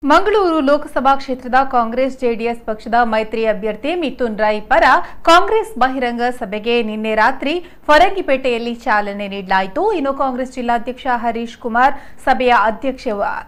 ಮಂಗಳೂರು ಲೋಕಸಭಾ ಕ್ಷೇತ್ರದ ಕಾಂಗ್ರೆಸ್ ಜೆಡಿಎಸ್ ಪಕ್ಷದ ಮೈತ್ರಿ ಅಭ್ಯರ್ಥಿ ಮಿಥುನ್ ರೈ ಪರ ಕಾಂಗ್ರೆಸ್ ಬಹಿರಂಗ ಸಭೆಗೆ ನಿನ್ನೆ ರಾತ್ರಿ ಫರಂಗಿಪೇಟೆಯಲ್ಲಿ ಚಾಲನೆ ನೀಡಲಾಯಿತು. ಇನ್ನು ಕಾಂಗ್ರೆಸ್ ಜಿಲ್ಲಾಧ್ಯಕ್ಷ ಹರೀಶ್ ಕುಮಾರ್ ಸಭೆಯ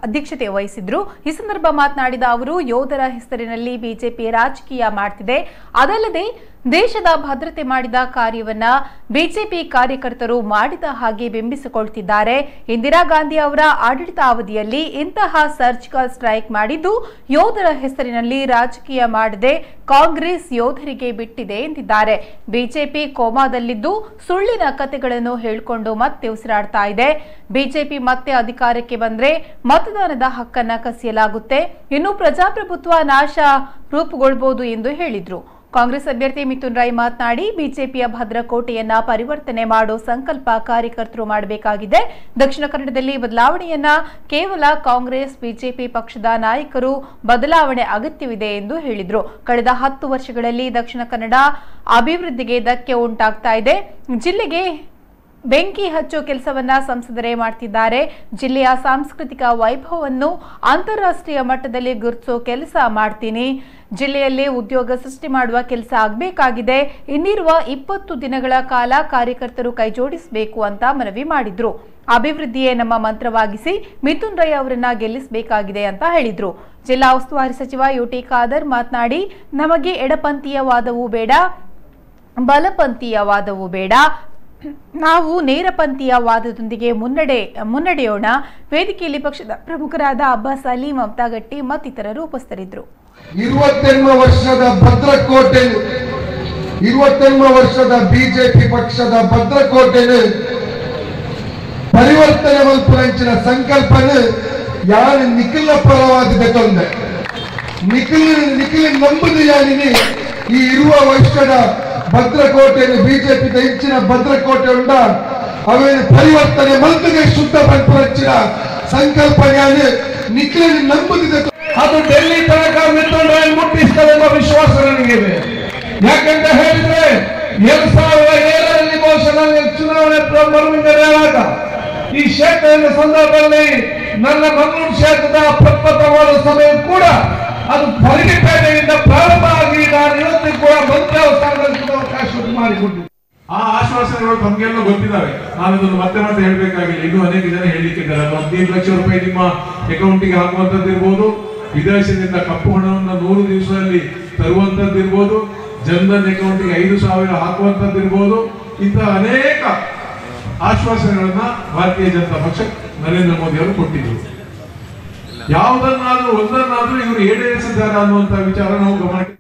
ಅಧ್ಯಕ್ಷತೆ ವಹಿಸಿದ್ರು. ಈ ಸಂದರ್ಭ ಮಾತನಾಡಿದ ಅವರು, ಯೋಧರ ಹೆಸರಿನಲ್ಲಿ ಬಿಜೆಪಿ ರಾಜಕೀಯ ಮಾಡುತ್ತಿದೆ. ಅದಲ್ಲದೆ ದೇಶದ ಭದ್ರತೆ ಮಾಡಿದ ಕಾರ್ಯವನ್ನ ಬಿಜೆಪಿ ಕಾರ್ಯಕರ್ತರು ಮಾಡಿದ ಹಾಗೆ ಬಿಂಬಿಸಿಕೊಳ್ಳುತ್ತಿದ್ದಾರೆ. ಇಂದಿರಾ ಗಾಂಧಿ ಅವರ ಆಡಳಿತಾವಧಿಯಲ್ಲಿ ಇಂತಹ ಸರ್ಜಿಕಲ್ ಸ್ಟ್ರೈಕ್ ಮಾಡಿದ್ದು ಯೋಧರ ಹೆಸರಿನಲ್ಲಿ ರಾಜಕೀಯ ಮಾಡದೆ ಕಾಂಗ್ರೆಸ್ ಯೋಧರಿಗೆ ಬಿಟ್ಟಿದೆ ಎಂದಿದ್ದಾರೆ. ಬಿಜೆಪಿ ಕೋಮಾದಲ್ಲಿದ್ದು ಸುಳ್ಳಿನ ಕಥೆಗಳನ್ನು ಹೇಳಿಕೊಂಡು ಮತ್ತೆ ಉಸಿರಾಡ್ತಾ ಇದೆ. ಬಿಜೆಪಿ ಮತ್ತೆ ಅಧಿಕಾರಕ್ಕೆ ಬಂದ್ರೆ ಮತದಾನದ ಹಕ್ಕನ್ನ ಕಸಿಯಲಾಗುತ್ತೆ. ಇನ್ನು ಪ್ರಜಾಪ್ರಭುತ್ವ ನಾಶ ರೂಪುಗೊಳ್ಳಬಹುದು ಎಂದು ಹೇಳಿದ್ರು. ಕಾಂಗ್ರೆಸ್ ಅಭ್ಯರ್ಥಿ ಮಿಥುನ್ ರೈ ಮಾತನಾಡಿ, ಬಿಜೆಪಿಯ ಭದ್ರಕೋಟೆಯನ್ನ ಪರಿವರ್ತನೆ ಮಾಡೋ ಸಂಕಲ್ಪ ಕಾರ್ಯಕರ್ತರು ಮಾಡಬೇಕಾಗಿದೆ. ದಕ್ಷಿಣ ಕನ್ನಡದಲ್ಲಿ ಬದಲಾವಣೆಯನ್ನ ಕೇವಲ ಕಾಂಗ್ರೆಸ್ ಬಿಜೆಪಿ ಪಕ್ಷದ ನಾಯಕರು ಬದಲಾವಣೆ ಅಗತ್ಯವಿದೆ ಎಂದು ಹೇಳಿದ್ರು. ಕಳೆದ 10 ವರ್ಷಗಳಲ್ಲಿ ದಕ್ಷಿಣ ಕನ್ನಡ ಅಭಿವೃದ್ಧಿಗೆ ಧಕ್ಕೆ ಉಂಟಾಗ್ತಾ ಇದೆ. ಜಿಲ್ಲೆಗೆ ಬೆಂಕಿ ಹಚ್ಚೋ ಕೆಲಸವನ್ನ ಸಂಸದರೇ ಮಾಡ್ತಿದ್ದಾರೆ. ಜಿಲ್ಲೆಯ ಸಾಂಸ್ಕೃತಿಕ ವೈಭವವನ್ನು ಅಂತಾರಾಷ್ಟ್ರೀಯ ಮಟ್ಟದಲ್ಲಿ ಗುರುತಿಸೋ ಕೆಲಸ ಮಾಡ್ತೀನಿ. ಜಿಲ್ಲೆಯಲ್ಲಿ ಉದ್ಯೋಗ ಸೃಷ್ಟಿ ಮಾಡುವ ಕೆಲಸ ಆಗಬೇಕಾಗಿದೆ. ಇನ್ನಿರುವ 20 ದಿನಗಳ ಕಾಲ ಕಾರ್ಯಕರ್ತರು ಕೈಜೋಡಿಸಬೇಕು ಅಂತ ಮನವಿ ಮಾಡಿದ್ರು. ಅಭಿವೃದ್ಧಿಯೇ ನಮ್ಮ ಮಂತ್ರವಾಗಿಸಿ ಮಿಥುನ್ ರೈ ಅವರನ್ನ ಗೆಲ್ಲಿಸಬೇಕಾಗಿದೆ ಅಂತ ಹೇಳಿದ್ರು. ಜಿಲ್ಲಾ ಉಸ್ತುವಾರಿ ಸಚಿವ ಯುಟಿ ಖಾದರ್ ಮಾತನಾಡಿ, ನಮಗೆ ಎಡಪಂಥೀಯ ವಾದವೂ ಬೇಡ, ಬಲಪಂಥೀಯ ವಾದವೂ ಬೇಡ. ನಾವು ನೇರಪಂಥೀಯ ವಾದದೊಂದಿಗೆ ಮುನ್ನಡೆಯೋಣ. ವೇದಿಕೆಯಲ್ಲಿ ಪಕ್ಷದ ಪ್ರಮುಖರಾದ ಅಬ್ಬಾಸ್ ಅಲಿ, ಮಮತಾ ಗಟ್ಟಿ ಮತ್ತಿತರರು ಉಪಸ್ಥಿತರಿದ್ದರು. 28 ವರ್ಷದ ಭದ್ರಕೋಟೆ, 28 ವರ್ಷದ ಬಿಜೆಪಿ ಪಕ್ಷದ ಭದ್ರಕೋಟೆನು ಪರಿವರ್ತನೆ ಮಲ್ಪುರಂಚಿನ ಸಂಕಲ್ಪನು ಯಾರು ನಿಖಿಲ ಪರವಾದ ತೊಂದೆ ನಿಖಿಲ್ ನಂಬುದು ಯಾನಿನಿ ಈ ಇರುವ ವರ್ಷದ ಭದ್ರಕೋಟೆಯನ್ನು ಬಿಜೆಪಿ ಹೆಚ್ಚಿನ ಭದ್ರಕೋಟೆ ಉಂಡ ಅವೇನು ಪರಿವರ್ತನೆ ಮಲ್ತಿಗೆ ಶುದ್ಧ ಮಲ್ಪುರಂಚಿನ ಸಂಕಲ್ಪ ಯಾನು ನಿಖಿಲ್ ನಂಬುದಿದೆ. ಅದು ಡೆಲ್ಲಿ ತನಕ ಮಿಥುನ್ ರೈ ಮುಟ್ಟಿಸ್ತದೆ ಎಂಬ ವಿಶ್ವಾಸ ನನಗಿದೆ. ಯಾಕಂತ ಹೇಳಿದ್ರೆ 2007ರಲ್ಲಿ ಬಹುಶಃ ಚುನಾವಣೆ ಮರುವಿಂಗರಾಗ ಈ ಕ್ಷೇತ್ರದ ಸಂದರ್ಭದಲ್ಲಿ ನನ್ನ ಮಂಗಳೂರು ಕ್ಷೇತ್ರದ ಪ್ರಪ್ರಥಮವಾದ ಸಭೆ ಕೂಡ ಅದು ಫರಂಗಿಪೇಟೆಯಿಂದ ಪ್ರಾರಂಭ ಆಗಿ ನಾನು ಇವತ್ತು ಕೂಡ ಮಂತ್ರಾವಸ್ಥಾನದಲ್ಲಿ ಅವಕಾಶ ಮಾಡಿಕೊಂಡಿದ್ದೆ. ಆ ಆಶ್ವಾಸನೆಗಳು ತಮಗೆಲ್ಲ ಗೊತ್ತಿದ್ದಾವೆ. ನಾನು ಅದನ್ನು ಮತ್ತೆ ಮತ್ತೆ ಹೇಳಬೇಕಾಗಿಲ್ಲ. ಇನ್ನೂ ಅನೇಕ ಜನ ಹೇಳಿಕ್ಕಿದ್ದಾರೆ. 15 ಲಕ್ಷ ರೂಪಾಯಿ ನಿಮ್ಮ ಅಕೌಂಟಿಗೆ ಹಾಕುವಂತದ್ದು ಇರ್ಬೋದು, ವಿದೇಶದಿಂದ ಕಪ್ಪು ಹಣವನ್ನು 100 ದಿವಸದಲ್ಲಿ ತರುವಂತದ್ದು ಇರ್ಬೋದು, ಜನಧನ್ ಅಕೌಂಟಿಗೆ 5,000 ಹಾಕುವಂತದ್ದು ಇರ್ಬೋದು. ಇಂತಹ ಅನೇಕ ಆಶ್ವಾಸನೆಗಳನ್ನ ಭಾರತೀಯ ಜನತಾ ಪಕ್ಷ ನರೇಂದ್ರ ಮೋದಿ ಅವರು ಕೊಟ್ಟಿದ್ರು. ಯಾವುದನ್ನಾದ್ರೂ ಒಂದನ್ನಾದ್ರೂ ಇವರು ಈಡೇರಿಸಿದ್ದಾರೆ ಅನ್ನುವಂತ ವಿಚಾರ ನಾವು ಗಮನಕ್ಕೆ